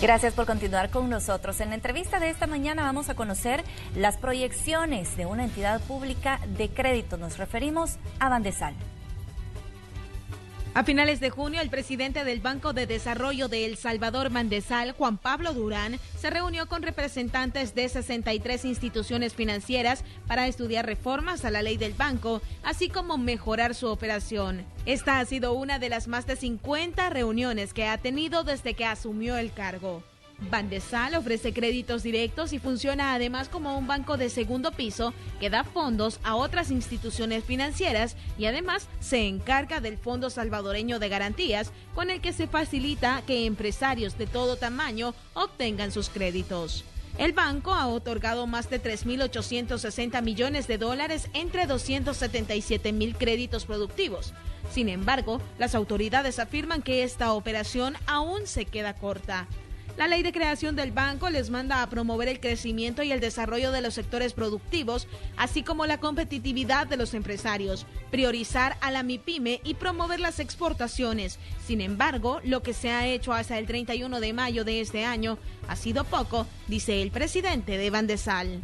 Gracias por continuar con nosotros. En la entrevista de esta mañana vamos a conocer las proyecciones de una entidad pública de crédito. Nos referimos a Bandesal. A finales de junio, el presidente del Banco de Desarrollo de El Salvador, Bandesal, Juan Pablo Durán, se reunió con representantes de 63 instituciones financieras para estudiar reformas a la ley del banco, así como mejorar su operación. Esta ha sido una de las más de 50 reuniones que ha tenido desde que asumió el cargo. Bandesal ofrece créditos directos y funciona además como un banco de segundo piso que da fondos a otras instituciones financieras y además se encarga del Fondo Salvadoreño de Garantías, con el que se facilita que empresarios de todo tamaño obtengan sus créditos. El banco ha otorgado más de 3.860 millones de dólares entre 277.000 créditos productivos. Sin embargo, las autoridades afirman que esta operación aún se queda corta. La ley de creación del banco les manda a promover el crecimiento y el desarrollo de los sectores productivos, así como la competitividad de los empresarios, priorizar a la MIPYME y promover las exportaciones. Sin embargo, lo que se ha hecho hasta el 31 de mayo de este año ha sido poco, dice el presidente de Bandesal.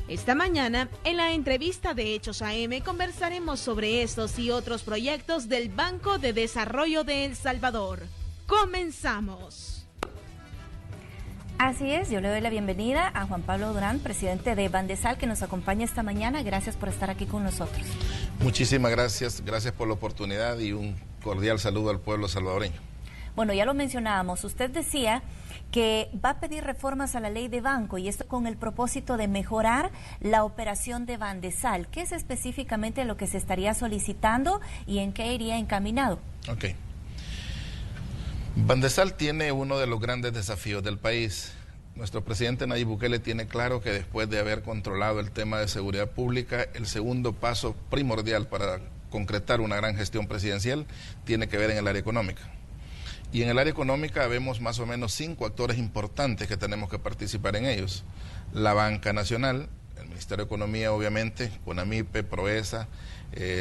Esta mañana, en la entrevista de Hechos AM, conversaremos sobre estos y otros proyectos del Banco de Desarrollo de El Salvador. ¡Comenzamos! Así es, yo le doy la bienvenida a Juan Pablo Durán, presidente de Bandesal, que nos acompaña esta mañana. Gracias por estar aquí con nosotros. Muchísimas gracias, gracias por la oportunidad y un cordial saludo al pueblo salvadoreño. Bueno, ya lo mencionábamos, usted decía que va a pedir reformas a la ley de banco y esto con el propósito de mejorar la operación de Bandesal. ¿Qué es específicamente lo que se estaría solicitando y en qué iría encaminado? Ok. Bandesal tiene uno de los grandes desafíos del país. Nuestro presidente Nayib Bukele tiene claro que después de haber controlado el tema de seguridad pública, el segundo paso primordial para concretar una gran gestión presidencial tiene que ver en el área económica. Y en el área económica vemos más o menos 5 actores importantes que tenemos que participar en ellos. La Banca Nacional, el Ministerio de Economía obviamente, CONAMIPE, PROESA,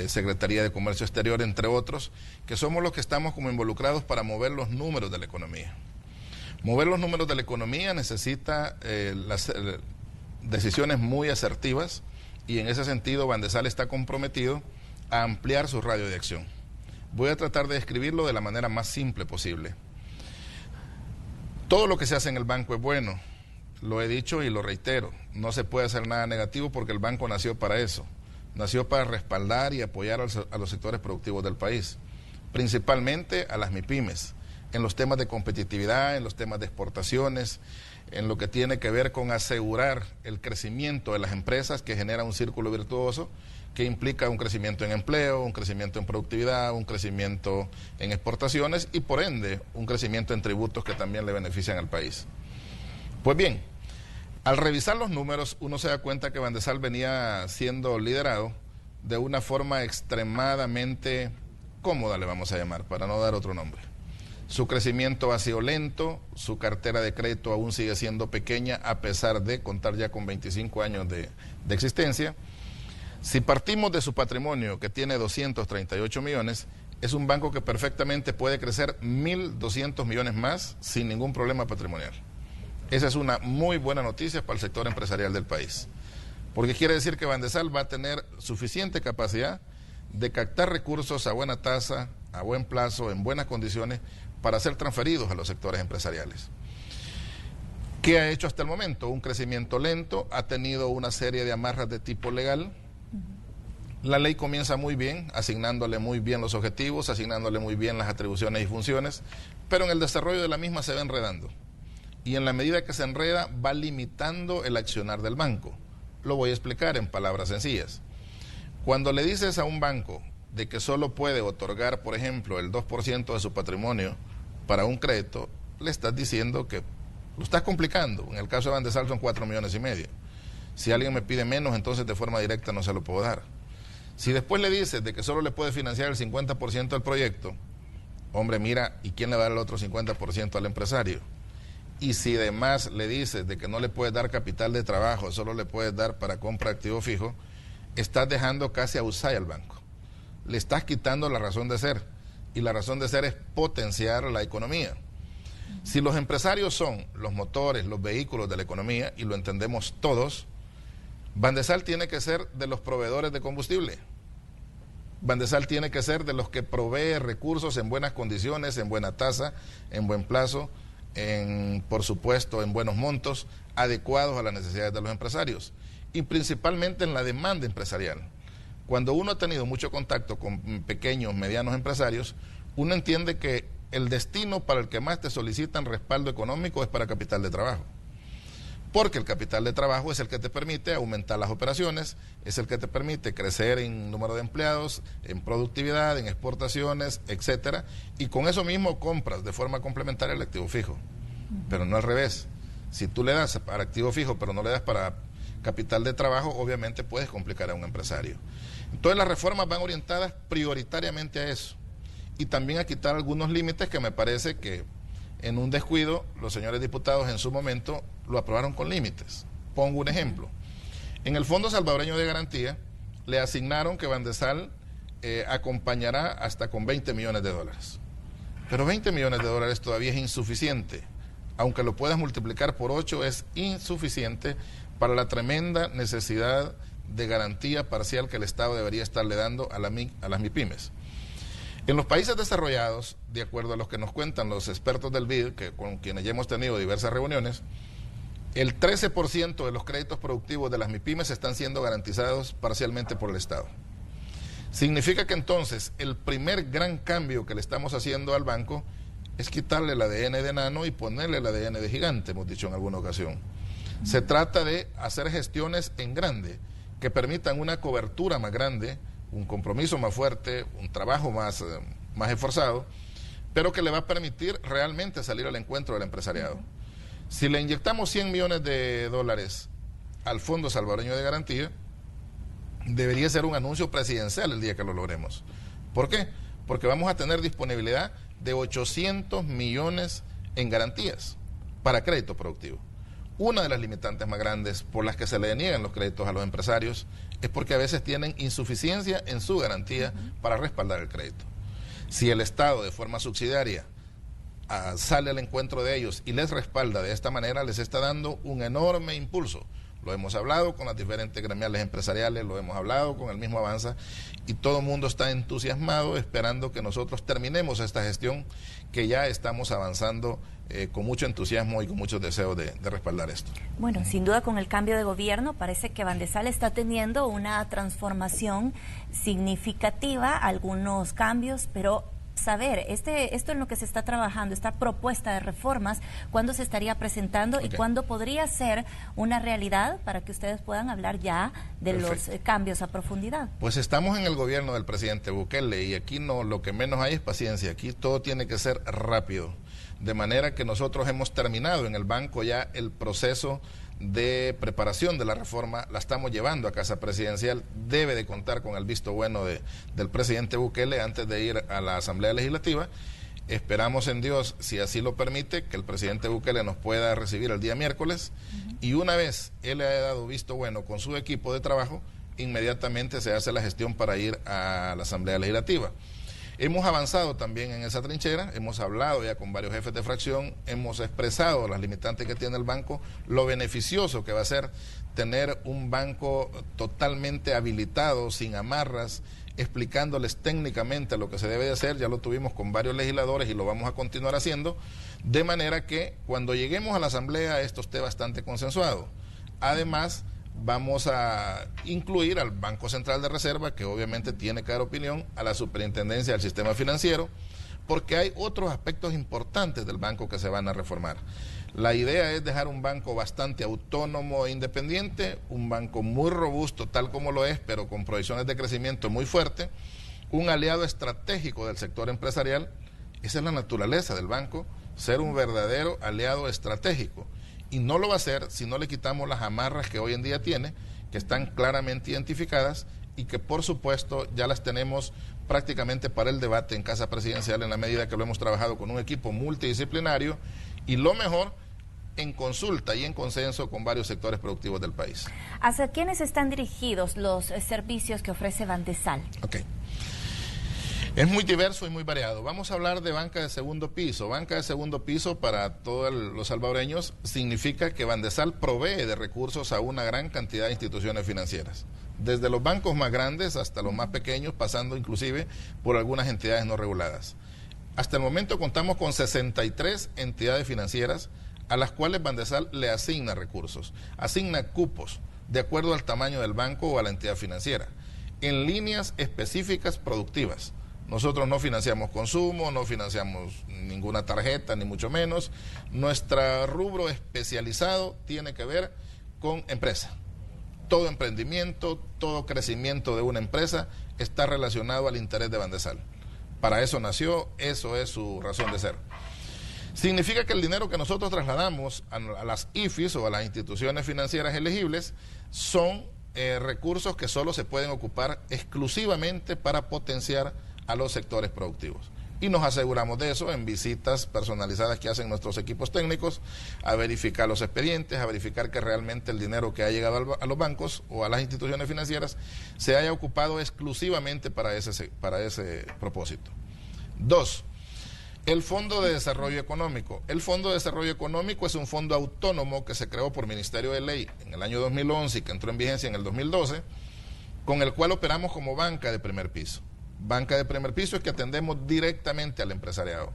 Secretaría de Comercio Exterior, entre otros, que somos los que estamos como involucrados para mover los números de la economía. Mover los números de la economía necesita las decisiones muy asertivas y en ese sentido Bandesal está comprometido a ampliar su radio de acción. Voy a tratar de describirlo de la manera más simple posible. Todo lo que se hace en el banco es bueno, lo he dicho y lo reitero, no se puede hacer nada negativo porque el banco nació para eso. Nació para respaldar y apoyar a los sectores productivos del país, principalmente a las MIPYMES, en los temas de competitividad, en los temas de exportaciones, en lo que tiene que ver con asegurar el crecimiento de las empresas que genera un círculo virtuoso que implica un crecimiento en empleo, un crecimiento en productividad, un crecimiento en exportaciones y por ende un crecimiento en tributos que también le benefician al país. Pues bien, al revisar los números, uno se da cuenta que Bandesal venía siendo liderado de una forma extremadamente cómoda, le vamos a llamar, para no dar otro nombre. Su crecimiento ha sido lento, su cartera de crédito aún sigue siendo pequeña, a pesar de contar ya con 25 años de existencia. Si partimos de su patrimonio, que tiene 238 millones, es un banco que perfectamente puede crecer 1.200 millones más sin ningún problema patrimonial. Esa es una muy buena noticia para el sector empresarial del país, porque quiere decir que Bandesal va a tener suficiente capacidad de captar recursos a buena tasa, a buen plazo, en buenas condiciones, para ser transferidos a los sectores empresariales. ¿Qué ha hecho hasta el momento? Un crecimiento lento, ha tenido una serie de amarras de tipo legal. La ley comienza muy bien, asignándole muy bien los objetivos, asignándole muy bien las atribuciones y funciones, pero en el desarrollo de la misma se va enredando. Y en la medida que se enreda, va limitando el accionar del banco. Lo voy a explicar en palabras sencillas. Cuando le dices a un banco de que solo puede otorgar, por ejemplo, el 2% de su patrimonio para un crédito, le estás diciendo que lo estás complicando. En el caso de Bandesal son 4,5 millones. Si alguien me pide menos, entonces de forma directa no se lo puedo dar. Si después le dices de que solo le puede financiar el 50% del proyecto, hombre, mira, ¿y quién le va a dar el otro 50% al empresario? Y si además le dices de que no le puedes dar capital de trabajo, solo le puedes dar para compra de activo fijo, estás dejando casi a usar al banco. Le estás quitando la razón de ser. Y la razón de ser es potenciar la economía. Si los empresarios son los motores, los vehículos de la economía, y lo entendemos todos, Bandesal tiene que ser de los proveedores de combustible. Bandesal tiene que ser de los que provee recursos en buenas condiciones, en buena tasa, en buen plazo, por supuesto, en buenos montos, adecuados a las necesidades de los empresarios, y principalmente en la demanda empresarial. Cuando uno ha tenido mucho contacto con pequeños, medianos empresarios, uno entiende que el destino para el que más te solicitan respaldo económico es para capital de trabajo. Porque el capital de trabajo es el que te permite aumentar las operaciones, es el que te permite crecer en número de empleados, en productividad, en exportaciones, etcétera, y con eso mismo compras de forma complementaria el activo fijo. Pero no al revés. Si tú le das para activo fijo, pero no le das para capital de trabajo, obviamente puedes complicar a un empresario. Entonces las reformas van orientadas prioritariamente a eso, y también a quitar algunos límites que me parece que en un descuido los señores diputados en su momento lo aprobaron con límites. Pongo un ejemplo. En el Fondo Salvadoreño de Garantía le asignaron que Bandesal acompañará hasta con 20 millones de dólares. Pero 20 millones de dólares todavía es insuficiente. Aunque lo puedas multiplicar por 8, es insuficiente para la tremenda necesidad de garantía parcial que el Estado debería estarle dando a las MIPYMES. En los países desarrollados, de acuerdo a los que nos cuentan los expertos del BID, con quienes ya hemos tenido diversas reuniones, el 13% de los créditos productivos de las MIPYMES están siendo garantizados parcialmente por el Estado. Significa que entonces el primer gran cambio que le estamos haciendo al banco es quitarle el ADN de enano y ponerle el ADN de gigante, hemos dicho en alguna ocasión. Se trata de hacer gestiones en grande que permitan una cobertura más grande, un compromiso más fuerte, un trabajo más esforzado, pero que le va a permitir realmente salir al encuentro del empresariado. Si le inyectamos 100 millones de dólares al Fondo Salvadoreño de Garantía, debería ser un anuncio presidencial el día que lo logremos. ¿Por qué? Porque vamos a tener disponibilidad de 800 millones en garantías para crédito productivo. Una de las limitantes más grandes por las que se le deniegan los créditos a los empresarios es porque a veces tienen insuficiencia en su garantía para respaldar el crédito. Si el Estado de forma subsidiaria sale al encuentro de ellos y les respalda de esta manera, les está dando un enorme impulso. Lo hemos hablado con las diferentes gremiales empresariales, lo hemos hablado con el mismo Avanza, y todo el mundo está entusiasmado esperando que nosotros terminemos esta gestión, que ya estamos avanzando con mucho entusiasmo y con muchos deseos de respaldar esto. Bueno, sin duda con el cambio de gobierno parece que Bandesal está teniendo una transformación significativa, algunos cambios, pero saber, esto en lo que se está trabajando, esta propuesta de reformas, ¿cuándo se estaría presentando y cuándo podría ser una realidad para que ustedes puedan hablar ya de los cambios a profundidad? Pues estamos en el gobierno del presidente Bukele y aquí lo que menos hay es paciencia, aquí todo tiene que ser rápido, de manera que nosotros hemos terminado en el banco ya el proceso de preparación de la reforma, la estamos llevando a Casa Presidencial, debe de contar con el visto bueno del presidente Bukele antes de ir a la Asamblea Legislativa. Esperamos en Dios, si así lo permite, que el presidente Bukele nos pueda recibir el día miércoles, y una vez él le haya dado visto bueno con su equipo de trabajo, inmediatamente se hace la gestión para ir a la Asamblea Legislativa. Hemos avanzado también en esa trinchera, hemos hablado ya con varios jefes de fracción, hemos expresado las limitantes que tiene el banco, lo beneficioso que va a ser tener un banco totalmente habilitado, sin amarras, explicándoles técnicamente lo que se debe de hacer. Ya lo tuvimos con varios legisladores y lo vamos a continuar haciendo, de manera que cuando lleguemos a la Asamblea esto esté bastante consensuado. Además, vamos a incluir al Banco Central de Reserva, que obviamente tiene que dar opinión, a la Superintendencia del Sistema Financiero, porque hay otros aspectos importantes del banco que se van a reformar. La idea es dejar un banco bastante autónomo e independiente, un banco muy robusto tal como lo es, pero con proyecciones de crecimiento muy fuerte, un aliado estratégico del sector empresarial. Esa es la naturaleza del banco, ser un verdadero aliado estratégico. Y no lo va a hacer si no le quitamos las amarras que hoy en día tiene, que están claramente identificadas y que por supuesto ya las tenemos prácticamente para el debate en Casa Presidencial, en la medida que lo hemos trabajado con un equipo multidisciplinario y lo mejor, en consulta y en consenso con varios sectores productivos del país. ¿Hacia quiénes están dirigidos los servicios que ofrece Bandesal? Ok. Es muy diverso y muy variado. Vamos a hablar de banca de segundo piso. Banca de segundo piso para todos los salvadoreños significa que Bandesal provee de recursos a una gran cantidad de instituciones financieras. Desde los bancos más grandes hasta los más pequeños, pasando inclusive por algunas entidades no reguladas. Hasta el momento contamos con 63 entidades financieras a las cuales Bandesal le asigna recursos, asigna cupos de acuerdo al tamaño del banco o a la entidad financiera, en líneas específicas productivas. Nosotros no financiamos consumo, no financiamos ninguna tarjeta, ni mucho menos. Nuestro rubro especializado tiene que ver con empresa. Todo emprendimiento, todo crecimiento de una empresa está relacionado al interés de Bandesal. Para eso nació, eso es su razón de ser. Significa que el dinero que nosotros trasladamos a las IFIs o a las instituciones financieras elegibles son recursos que solo se pueden ocupar exclusivamente para potenciar a los sectores productivos. Y nos aseguramos de eso en visitas personalizadas que hacen nuestros equipos técnicos, a verificar los expedientes, a verificar que realmente el dinero que ha llegado a los bancos o a las instituciones financieras se haya ocupado exclusivamente para ese propósito. 2. El Fondo de Desarrollo Económico. El Fondo de Desarrollo Económico es un fondo autónomo que se creó por Ministerio de Ley en el año 2011 y que entró en vigencia en el 2012, con el cual operamos como banca de primer piso. Banca de primer piso es que atendemos directamente al empresariado.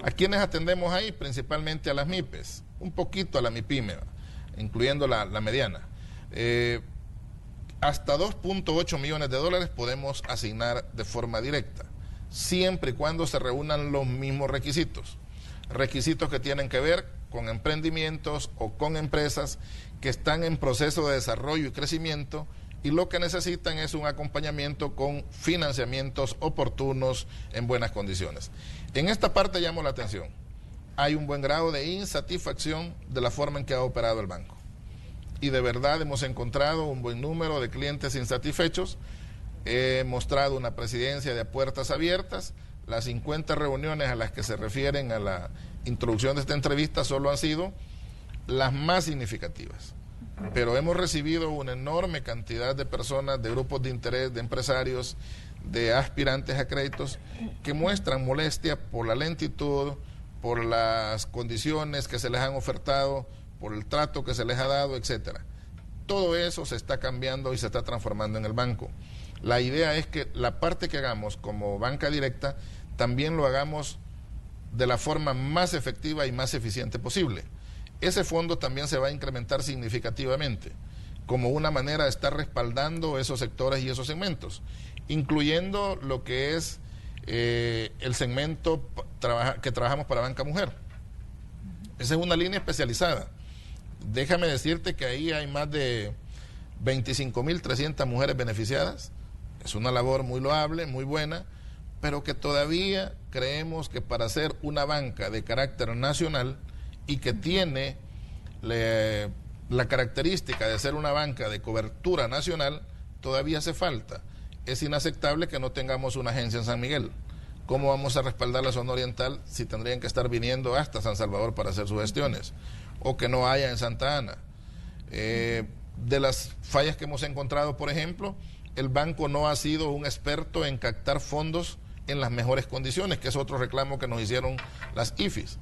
¿A quiénes atendemos ahí? Principalmente a las MIPES, un poquito a la MIPYME, incluyendo la mediana. Hasta 2.8 millones de dólares podemos asignar de forma directa, siempre y cuando se reúnan los mismos requisitos. Requisitos que tienen que ver con emprendimientos o con empresas que están en proceso de desarrollo y crecimiento, y lo que necesitan es un acompañamiento con financiamientos oportunos en buenas condiciones. En esta parte llamo la atención. Hay un buen grado de insatisfacción de la forma en que ha operado el banco. Y de verdad hemos encontrado un buen número de clientes insatisfechos. He mostrado una presidencia de puertas abiertas. Las 50 reuniones a las que se refieren a la introducción de esta entrevista solo han sido las más significativas. Pero hemos recibido una enorme cantidad de personas, de grupos de interés, de empresarios, de aspirantes a créditos, que muestran molestia por la lentitud, por las condiciones que se les han ofertado, por el trato que se les ha dado, etcétera. Todo eso se está cambiando y se está transformando en el banco. La idea es que la parte que hagamos como banca directa también lo hagamos de la forma más efectiva y más eficiente posible. Ese fondo también se va a incrementar significativamente, como una manera de estar respaldando esos sectores y esos segmentos, incluyendo lo que es el segmento que trabajamos para Banca Mujer. Esa es una línea especializada. Déjame decirte que ahí hay más de 25.300 mujeres beneficiadas. Es una labor muy loable, muy buena, pero que todavía creemos que para ser una banca de carácter nacional y que tiene la característica de ser una banca de cobertura nacional, todavía hace falta. Es inaceptable que no tengamos una agencia en San Miguel. ¿Cómo vamos a respaldar la zona oriental si tendrían que estar viniendo hasta San Salvador para hacer sus gestiones? O que no haya en Santa Ana. De las fallas que hemos encontrado, por ejemplo, el banco no ha sido un experto en captar fondos en las mejores condiciones, que es otro reclamo que nos hicieron las IFIs.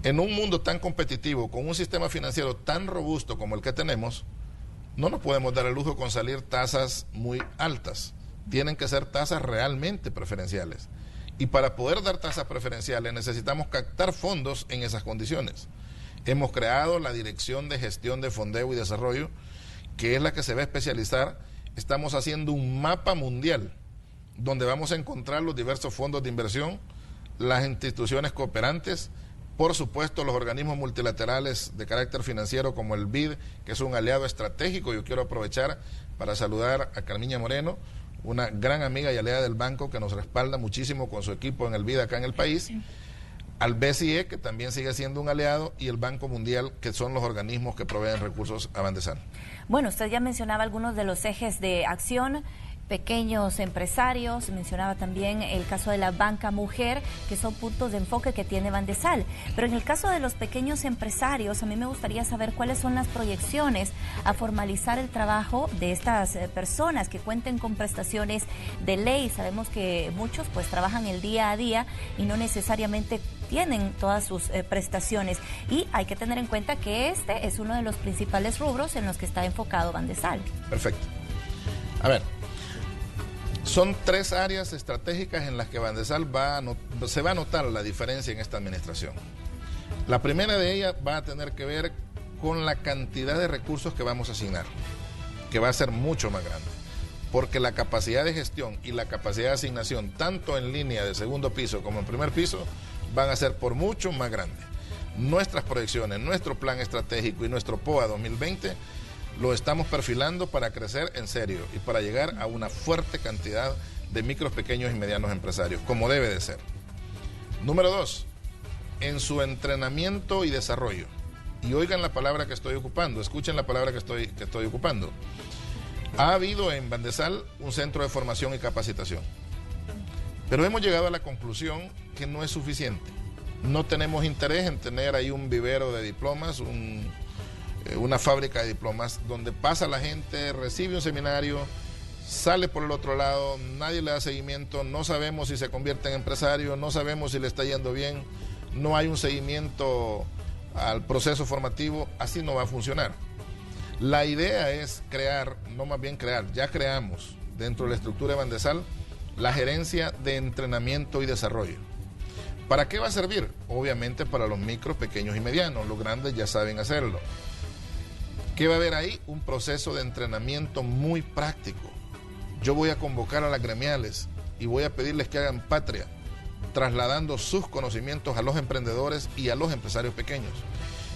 En un mundo tan competitivo, con un sistema financiero tan robusto como el que tenemos, no nos podemos dar el lujo con salir tasas muy altas. Tienen que ser tasas realmente preferenciales. Y para poder dar tasas preferenciales necesitamos captar fondos en esas condiciones. Hemos creado la Dirección de Gestión de Fondeo y Desarrollo, que es la que se va a especializar. Estamos haciendo un mapa mundial donde vamos a encontrar los diversos fondos de inversión, las instituciones cooperantes, por supuesto los organismos multilaterales de carácter financiero como el BID, que es un aliado estratégico. Yo quiero aprovechar para saludar a Carmiña Moreno, una gran amiga y aliada del banco que nos respalda muchísimo con su equipo en el BID acá en el país, al BCE, que también sigue siendo un aliado, y el Banco Mundial, que son los organismos que proveen recursos a Bandesal. Bueno, usted ya mencionaba algunos de los ejes de acción. pequeños empresarios, mencionaba también el caso de la banca mujer, que son puntos de enfoque que tiene Bandesal. Pero en el caso de los pequeños empresarios, a mí me gustaría saber cuáles son las proyecciones a formalizar el trabajo de estas personas que cuenten con prestaciones de ley. Sabemos que muchos pues trabajan el día a día y no necesariamente tienen todas sus prestaciones, y hay que tener en cuenta que este es uno de los principales rubros en los que está enfocado Bandesal. Perfecto. A ver, son 3 áreas estratégicas en las que Bandesal se va a notar la diferencia en esta administración. La primera de ellas va a tener que ver con la cantidad de recursos que vamos a asignar, que va a ser mucho más grande, porque la capacidad de gestión y la capacidad de asignación, tanto en línea de segundo piso como en primer piso, van a ser por mucho más grandes. Nuestras proyecciones, nuestro plan estratégico y nuestro POA 2020 lo estamos perfilando para crecer en serio y para llegar a una fuerte cantidad de micros, pequeños y medianos empresarios, como debe de ser. Número 2, en su entrenamiento y desarrollo. Y oigan la palabra que estoy ocupando, escuchen la palabra que estoy ocupando. Ha habido en Bandesal un centro de formación y capacitación, pero hemos llegado a la conclusión que no es suficiente. No tenemos interés en tener ahí un vivero de diplomas, una fábrica de diplomas, donde pasa la gente, recibe un seminario, sale por el otro lado, nadie le da seguimiento, no sabemos si se convierte en empresario, no sabemos si le está yendo bien, no hay un seguimiento al proceso formativo. Así no va a funcionar. La idea es crear, no más bien crear, ya creamos dentro de la estructura de Bandesal la gerencia de entrenamiento y desarrollo. ¿Para qué va a servir? Obviamente para los micros, pequeños y medianos. Los grandes ya saben hacerlo. ¿Qué va a haber ahí? Un proceso de entrenamiento muy práctico. Yo voy a convocar a las gremiales y voy a pedirles que hagan patria, trasladando sus conocimientos a los emprendedores y a los empresarios pequeños.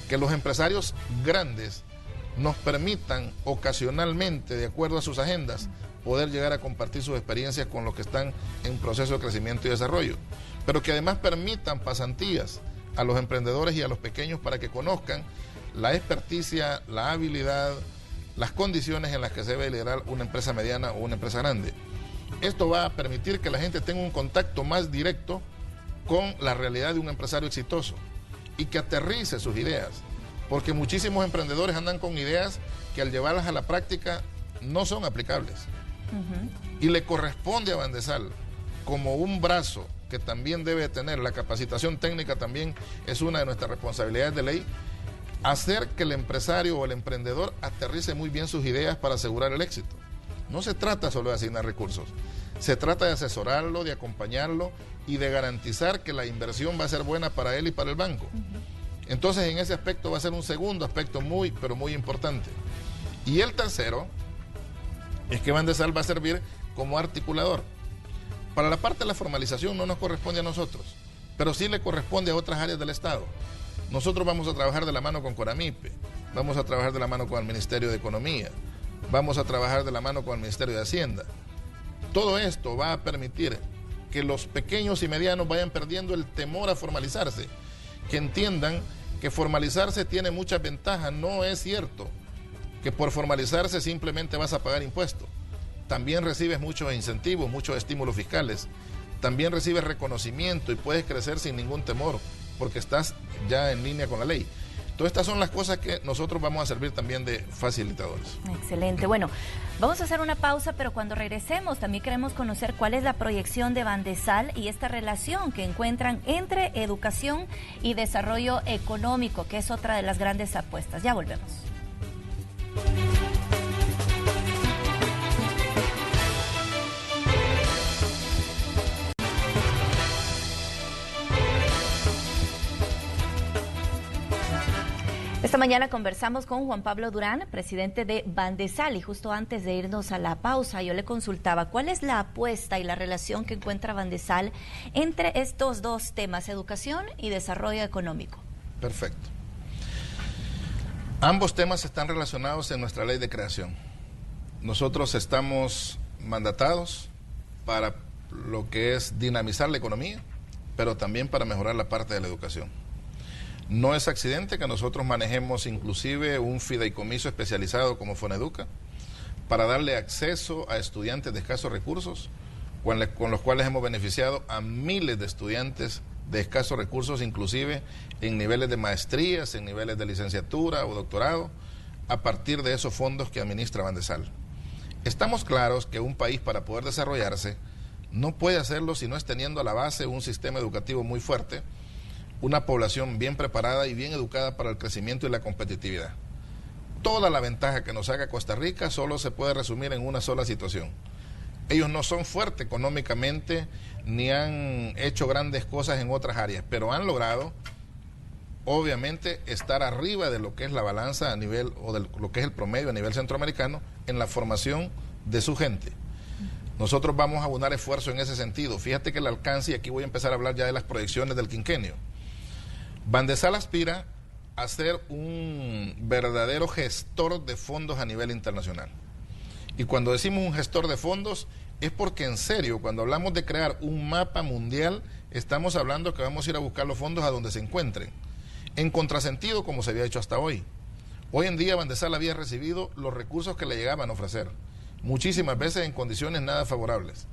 Que los empresarios grandes nos permitan ocasionalmente, de acuerdo a sus agendas, poder llegar a compartir sus experiencias con los que están en proceso de crecimiento y desarrollo, pero que además permitan pasantías a los emprendedores y a los pequeños para que conozcan la experticia, la habilidad, las condiciones en las que se debe liderar una empresa mediana o una empresa grande. Esto va a permitir que la gente tenga un contacto más directo con la realidad de un empresario exitoso y que aterrice sus ideas, porque muchísimos emprendedores andan con ideas que al llevarlas a la práctica no son aplicables. Y le corresponde a Bandesal, como un brazo que también debe tener, la capacitación técnica también es una de nuestras responsabilidades de ley, hacer que el empresario o el emprendedor aterrice muy bien sus ideas para asegurar el éxito. No se trata solo de asignar recursos, se trata de asesorarlo, de acompañarlo y de garantizar que la inversión va a ser buena para él y para el banco. Entonces, en ese aspecto va a ser un segundo aspecto muy, pero muy importante. Y el tercero es que Bandesal va a servir como articulador. Para la parte de la formalización no nos corresponde a nosotros, pero sí le corresponde a otras áreas del Estado. Nosotros vamos a trabajar de la mano con Coramipe, vamos a trabajar de la mano con el Ministerio de Economía, vamos a trabajar de la mano con el Ministerio de Hacienda. Todo esto va a permitir que los pequeños y medianos vayan perdiendo el temor a formalizarse, que entiendan que formalizarse tiene muchas ventajas. No es cierto que por formalizarse simplemente vas a pagar impuestos. También recibes muchos incentivos, muchos estímulos fiscales, también recibes reconocimiento y puedes crecer sin ningún temor, porque estás ya en línea con la ley. Todas estas son las cosas que nosotros vamos a servir también de facilitadores. Excelente. Bueno, vamos a hacer una pausa, pero cuando regresemos también queremos conocer cuál es la proyección de Bandesal y esta relación que encuentran entre educación y desarrollo económico, que es otra de las grandes apuestas. Ya volvemos. Esta mañana conversamos con Juan Pablo Durán, presidente de Bandesal, y justo antes de irnos a la pausa yo le consultaba cuál es la apuesta y la relación que encuentra Bandesal entre estos dos temas, educación y desarrollo económico. Perfecto. Ambos temas están relacionados en nuestra ley de creación. Nosotros estamos mandatados para lo que es dinamizar la economía, pero también para mejorar la parte de la educación. No es accidente que nosotros manejemos inclusive un fideicomiso especializado como Foneduca para darle acceso a estudiantes de escasos recursos, con los cuales hemos beneficiado a miles de estudiantes de escasos recursos, inclusive en niveles de maestrías, en niveles de licenciatura o doctorado, a partir de esos fondos que administra Bandesal. Estamos claros que un país, para poder desarrollarse, no puede hacerlo si no es teniendo a la base un sistema educativo muy fuerte, una población bien preparada y bien educada para el crecimiento y la competitividad. Toda la ventaja que nos haga Costa Rica solo se puede resumir en una sola situación. Ellos no son fuertes económicamente ni han hecho grandes cosas en otras áreas, pero han logrado, obviamente, estar arriba de lo que es la balanza a nivel, o de lo que es el promedio a nivel centroamericano, en la formación de su gente. Nosotros vamos a abonar esfuerzo en ese sentido. Fíjate que el alcance, y aquí voy a empezar a hablar ya de las proyecciones del quinquenio. Bandesal aspira a ser un verdadero gestor de fondos a nivel internacional. Y cuando decimos un gestor de fondos, es porque en serio, cuando hablamos de crear un mapa mundial, estamos hablando que vamos a ir a buscar los fondos a donde se encuentren. En contrasentido, como se había hecho hasta hoy. Hoy en día Bandesal había recibido los recursos que le llegaban a ofrecer, muchísimas veces en condiciones nada favorables.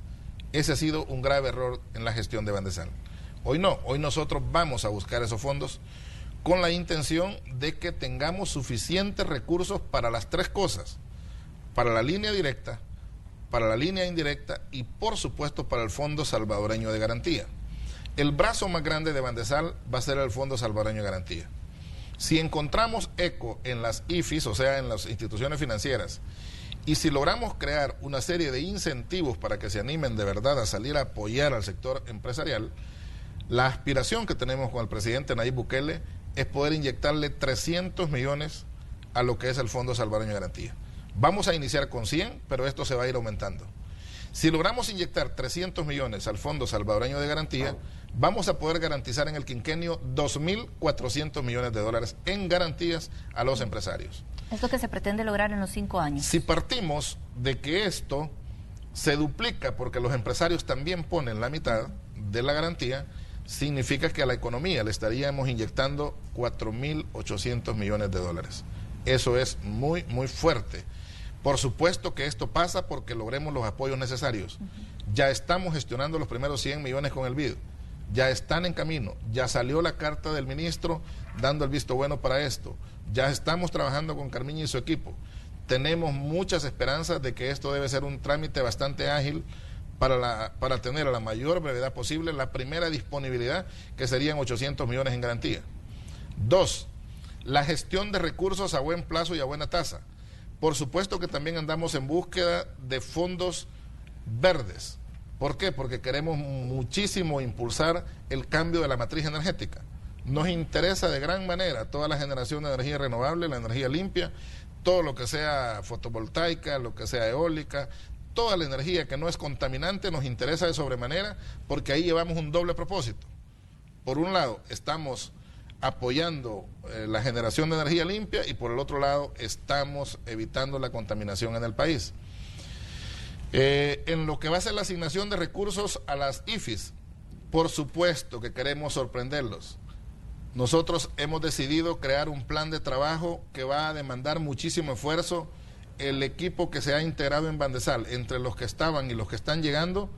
Ese ha sido un grave error en la gestión de Bandesal. Hoy no, hoy nosotros vamos a buscar esos fondos con la intención de que tengamos suficientes recursos para las tres cosas: para la línea directa, para la línea indirecta y por supuesto para el Fondo Salvadoreño de Garantía. El brazo más grande de Bandesal va a ser el Fondo Salvadoreño de Garantía. Si encontramos eco en las IFIs, o sea, en las instituciones financieras, y si logramos crear una serie de incentivos para que se animen de verdad a salir a apoyar al sector empresarial, la aspiración que tenemos con el presidente Nayib Bukele es poder inyectarle 300 millones a lo que es el Fondo Salvadoreño de Garantía. Vamos a iniciar con 100, pero esto se va a ir aumentando. Si logramos inyectar 300 millones al Fondo Salvadoreño de Garantía, vamos a poder garantizar en el quinquenio 2.400 millones de dólares en garantías a los empresarios. Es lo que se pretende lograr en los 5 años. Si partimos de que esto se duplica porque los empresarios también ponen la mitad de la garantía, significa que a la economía le estaríamos inyectando 4.800 millones de dólares. Eso es muy, muy fuerte. Por supuesto que esto pasa porque logremos los apoyos necesarios. Ya estamos gestionando los primeros 100 millones con el BID. Ya están en camino. Ya salió la carta del ministro dando el visto bueno para esto. Ya estamos trabajando con Carmiño y su equipo. Tenemos muchas esperanzas de que esto debe ser un trámite bastante ágil para tener a la mayor brevedad posible la primera disponibilidad, que serían 800 millones en garantía. 2, la gestión de recursos a buen plazo y a buena tasa. Por supuesto que también andamos en búsqueda de fondos verdes. ¿Por qué? Porque queremos muchísimo impulsar el cambio de la matriz energética. Nos interesa de gran manera toda la generación de energía renovable, la energía limpia, todo lo que sea fotovoltaica, lo que sea eólica, toda la energía que no es contaminante nos interesa de sobremanera, porque ahí llevamos un doble propósito. Por un lado, estamos apoyando la generación de energía limpia y por el otro lado estamos evitando la contaminación en el país. En lo que va a ser la asignación de recursos a las IFIs, por supuesto que queremos sorprenderlos. Nosotros hemos decidido crear un plan de trabajo que va a demandar muchísimo esfuerzo. El equipo que se ha integrado en Bandesal, entre los que estaban y los que están llegando,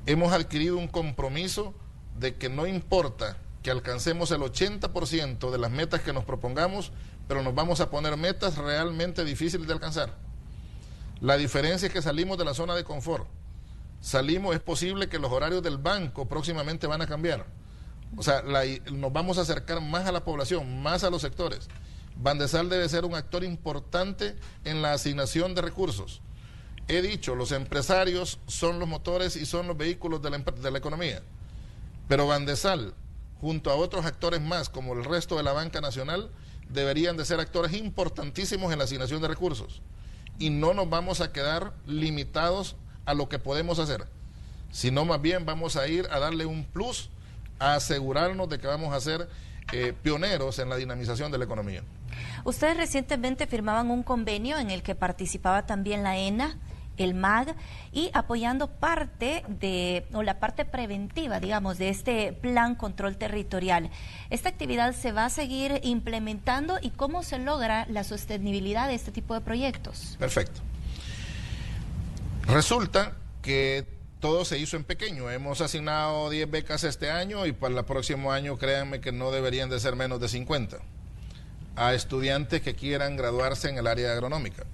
hemos adquirido un compromiso de que no importa que alcancemos el 80% de las metas que nos propongamos, pero nos vamos a poner metas realmente difíciles de alcanzar. La diferencia es que salimos de la zona de confort. Es posible que los horarios del banco próximamente van a cambiar. O sea, nos vamos a acercar más a la población, más a los sectores. Bandesal debe ser un actor importante en la asignación de recursos. He dicho, los empresarios son los motores y son los vehículos de la economía. Pero Bandesal, junto a otros actores más, como el resto de la banca nacional, deberían de ser actores importantísimos en la asignación de recursos. Y no nos vamos a quedar limitados a lo que podemos hacer, sino más bien vamos a ir a darle un plus, a asegurarnos de que vamos a ser pioneros en la dinamización de la economía. Ustedes recientemente firmaban un convenio en el que participaba también la ENA el MAG, y apoyando la parte preventiva, digamos, de este plan control territorial. ¿Esta actividad se va a seguir implementando y cómo se logra la sostenibilidad de este tipo de proyectos? Perfecto. Resulta que todo se hizo en pequeño. Hemos asignado 10 becas este año y para el próximo año créanme que no deberían de ser menos de 50 a estudiantes que quieran graduarse en el área agronómica.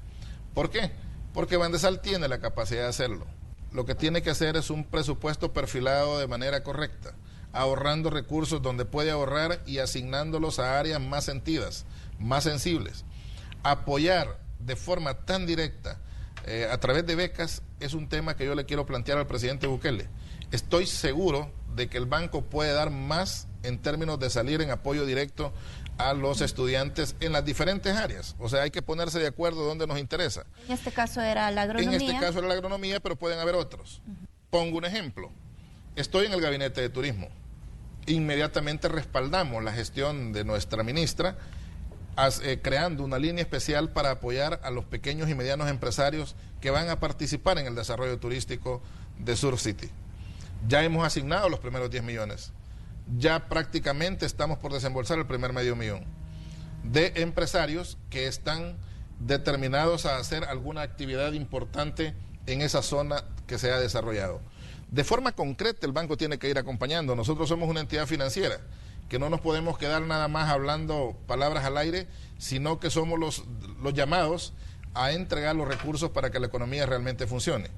¿Por qué? Porque Bandesal tiene la capacidad de hacerlo. Lo que tiene que hacer es un presupuesto perfilado de manera correcta, ahorrando recursos donde puede ahorrar y asignándolos a áreas más sentidas, más sensibles. Apoyar de forma tan directa a través de becas es un tema que yo le quiero plantear al presidente Bukele. Estoy seguro de que el banco puede dar más en términos de salir en apoyo directo a los estudiantes en las diferentes áreas. O sea, hay que ponerse de acuerdo donde nos interesa. En este caso era la agronomía. En este caso era la agronomía, pero pueden haber otros. Pongo un ejemplo. Estoy en el gabinete de turismo. Inmediatamente respaldamos la gestión de nuestra ministra creando una línea especial para apoyar a los pequeños y medianos empresarios que van a participar en el desarrollo turístico de Sur City. Ya hemos asignado los primeros 10 millones. Ya prácticamente estamos por desembolsar el primer $500,000 de empresarios que están determinados a hacer alguna actividad importante en esa zona que se ha desarrollado. De forma concreta el banco tiene que ir acompañando. Nosotros somos una entidad financiera que no nos podemos quedar nada más hablando palabras al aire, sino que somos los llamados a entregar los recursos para que la economía realmente funcione.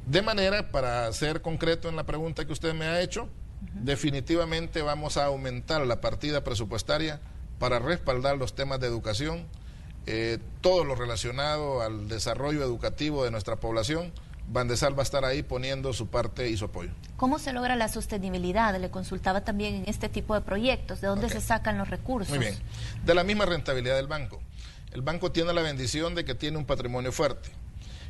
De manera, para ser concreto en la pregunta que usted me ha hecho, definitivamente vamos a aumentar la partida presupuestaria para respaldar los temas de educación, todo lo relacionado al desarrollo educativo de nuestra población. Bandesal va a estar ahí poniendo su parte y su apoyo. ¿Cómo se logra la sostenibilidad? Le consultaba también en este tipo de proyectos. ¿De dónde se sacan los recursos? Muy bien. De la misma rentabilidad del banco. El banco tiene la bendición de que tiene un patrimonio fuerte.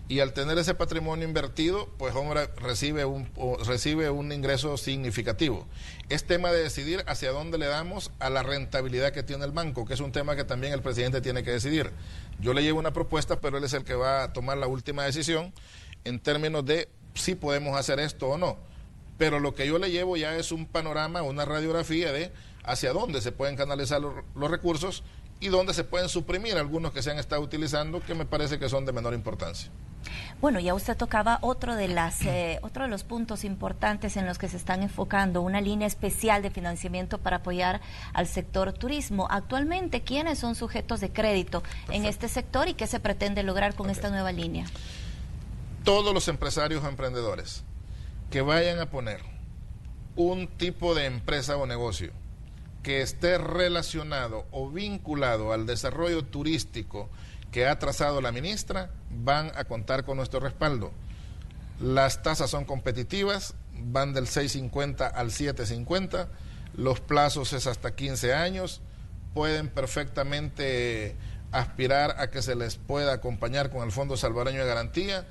Y al tener ese patrimonio invertido, pues hombre, recibe un ingreso significativo. Es tema de decidir hacia dónde le damos a la rentabilidad que tiene el banco, que es un tema que también el presidente tiene que decidir. Yo le llevo una propuesta, pero él es el que va a tomar la última decisión en términos de si podemos hacer esto o no. Pero lo que yo le llevo ya es un panorama, una radiografía de hacia dónde se pueden canalizar los recursos y dónde se pueden suprimir algunos que se han estado utilizando, que me parece que son de menor importancia. Bueno, ya usted tocaba otro de los puntos importantes en los que se están enfocando, una línea especial de financiamiento para apoyar al sector turismo. Actualmente, ¿quiénes son sujetos de crédito en este sector y qué se pretende lograr con esta nueva línea? Todos los empresarios o emprendedores que vayan a poner un tipo de empresa o negocio que esté relacionado o vinculado al desarrollo turístico que ha trazado la ministra, van a contar con nuestro respaldo. Las tasas son competitivas, van del 6.50 al 7.50, los plazos es hasta 15 años, pueden perfectamente aspirar a que se les pueda acompañar con el Fondo Salvadoreño de Garantía,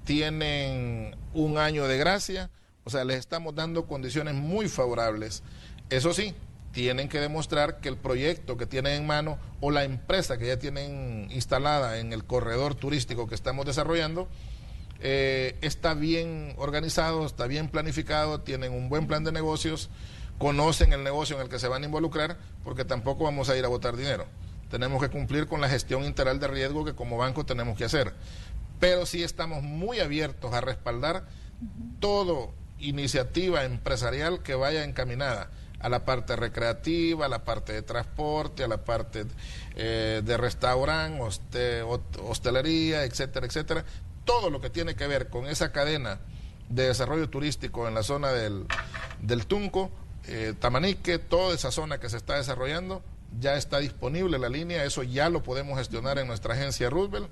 tienen un año de gracia, o sea, les estamos dando condiciones muy favorables. Eso sí, tienen que demostrar que el proyecto que tienen en mano o la empresa que ya tienen instalada en el corredor turístico que estamos desarrollando está bien organizado, está bien planificado, tienen un buen plan de negocios, conocen el negocio en el que se van a involucrar, porque tampoco vamos a ir a botar dinero. Tenemos que cumplir con la gestión integral de riesgo que como banco tenemos que hacer. Pero sí estamos muy abiertos a respaldar toda iniciativa empresarial que vaya encaminada a la parte recreativa, a la parte de transporte, a la parte de restaurante, hostelería, etcétera, etcétera. Todo lo que tiene que ver con esa cadena de desarrollo turístico en la zona del Tunco, Tamanique, toda esa zona que se está desarrollando, ya está disponible la línea, eso ya lo podemos gestionar en nuestra agencia Roosevelt.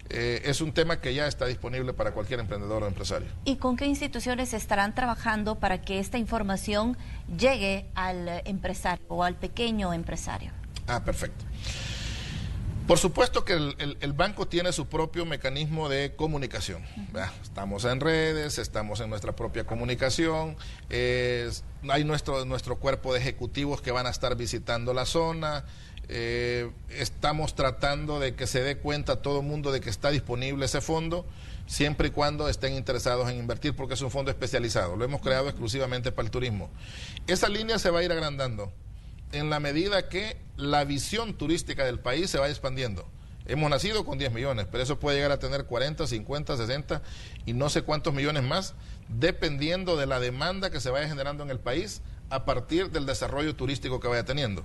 Es un tema que ya está disponible para cualquier emprendedor o empresario. ¿Y con qué instituciones estarán trabajando para que esta información llegue al empresario o al pequeño empresario? Perfecto. Por supuesto que el banco tiene su propio mecanismo de comunicación. Estamos en redes, estamos en nuestra propia comunicación, hay nuestro cuerpo de ejecutivos que van a estar visitando la zona, Estamos tratando de que se dé cuenta todo el mundo de que está disponible ese fondo, siempre y cuando estén interesados en invertir, porque es un fondo especializado. Lo hemos creado exclusivamente para el turismo. Esa línea se va a ir agrandando en la medida que la visión turística del país se va expandiendo. Hemos nacido con 10 millones, pero eso puede llegar a tener 40, 50, 60 y no sé cuántos millones más, dependiendo de la demanda que se vaya generando en el país a partir del desarrollo turístico que vaya teniendo.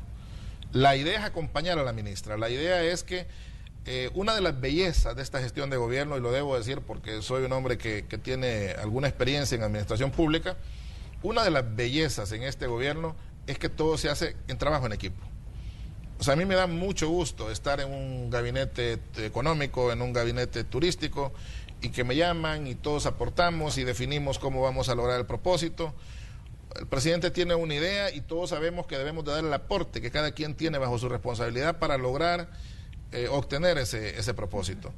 La idea es acompañar a la ministra. La idea es que una de las bellezas de esta gestión de gobierno, y lo debo decir porque soy un hombre que tiene alguna experiencia en administración pública, una de las bellezas en este gobierno es que todo se hace en trabajo en equipo. O sea, a mí me da mucho gusto estar en un gabinete económico, en un gabinete turístico, y que me llaman y todos aportamos y definimos cómo vamos a lograr el propósito. El presidente tiene una idea y todos sabemos que debemos de dar el aporte que cada quien tiene bajo su responsabilidad para lograr obtener ese propósito.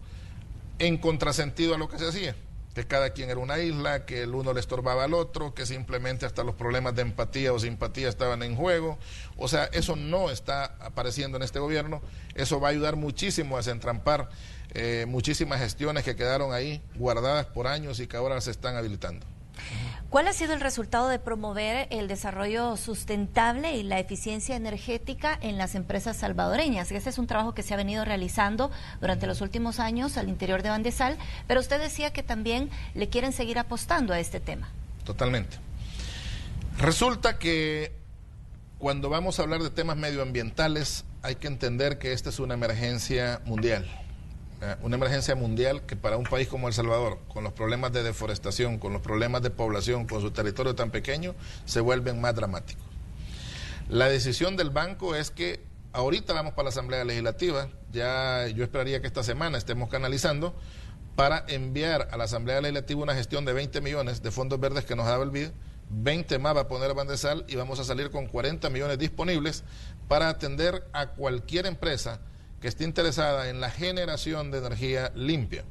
En contrasentido a lo que se hacía, que cada quien era una isla, que el uno le estorbaba al otro, que simplemente hasta los problemas de empatía o simpatía estaban en juego. O sea, eso no está apareciendo en este gobierno. Eso va a ayudar muchísimo a desentrampar muchísimas gestiones que quedaron ahí guardadas por años y que ahora se están habilitando. ¿Cuál ha sido el resultado de promover el desarrollo sustentable y la eficiencia energética en las empresas salvadoreñas? Este es un trabajo que se ha venido realizando durante los últimos años al interior de Bandesal, pero usted decía que también le quieren seguir apostando a este tema. Totalmente. Resulta que cuando vamos a hablar de temas medioambientales hay que entender que esta es una emergencia mundial. Una emergencia mundial que para un país como El Salvador, con los problemas de deforestación, con los problemas de población, con su territorio tan pequeño, se vuelven más dramáticos. La decisión del banco es que ahorita vamos para la Asamblea Legislativa, ya yo esperaría que esta semana estemos canalizando para enviar a la Asamblea Legislativa una gestión de 20 millones de fondos verdes que nos daba el BID, 20 más va a poner Bandesal y vamos a salir con 40 millones disponibles para atender a cualquier empresa que esté interesada en la generación de energía limpia.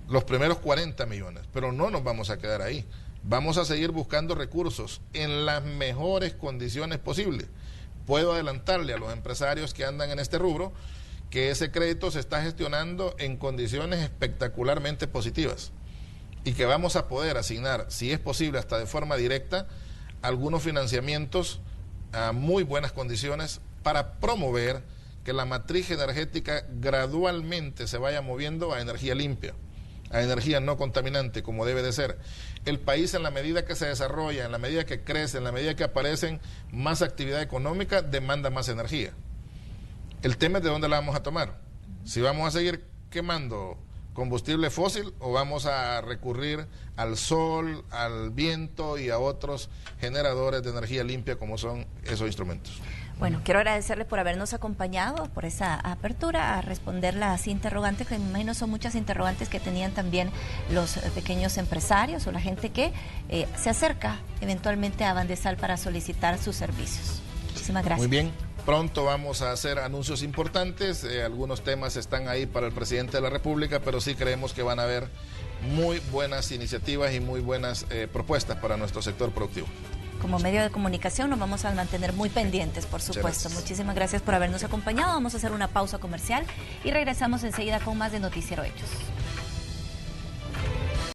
Los primeros 40 millones, pero no nos vamos a quedar ahí. Vamos a seguir buscando recursos en las mejores condiciones posibles. Puedo adelantarle a los empresarios que andan en este rubro que ese crédito se está gestionando en condiciones espectacularmente positivas y que vamos a poder asignar, si es posible hasta de forma directa, algunos financiamientos a muy buenas condiciones para promover que la matriz energética gradualmente se vaya moviendo a energía limpia, a energía no contaminante, como debe de ser. El país, en la medida que se desarrolla, en la medida que crece, en la medida que aparecen más actividad económica, demanda más energía. El tema es de dónde la vamos a tomar. Si vamos a seguir quemando combustible fósil o vamos a recurrir al sol, al viento y a otros generadores de energía limpia como son esos instrumentos. Bueno, quiero agradecerle por habernos acompañado, por esa apertura a responder las interrogantes, que me imagino son muchas interrogantes que tenían también los pequeños empresarios o la gente que se acerca eventualmente a Bandesal para solicitar sus servicios. Muchísimas gracias. Muy bien, pronto vamos a hacer anuncios importantes, algunos temas están ahí para el presidente de la República, pero sí creemos que van a haber muy buenas iniciativas y muy buenas propuestas para nuestro sector productivo. Como medio de comunicación nos vamos a mantener muy pendientes, por supuesto. Muchísimas gracias por habernos acompañado. Vamos a hacer una pausa comercial y regresamos enseguida con más de Noticiero Hechos.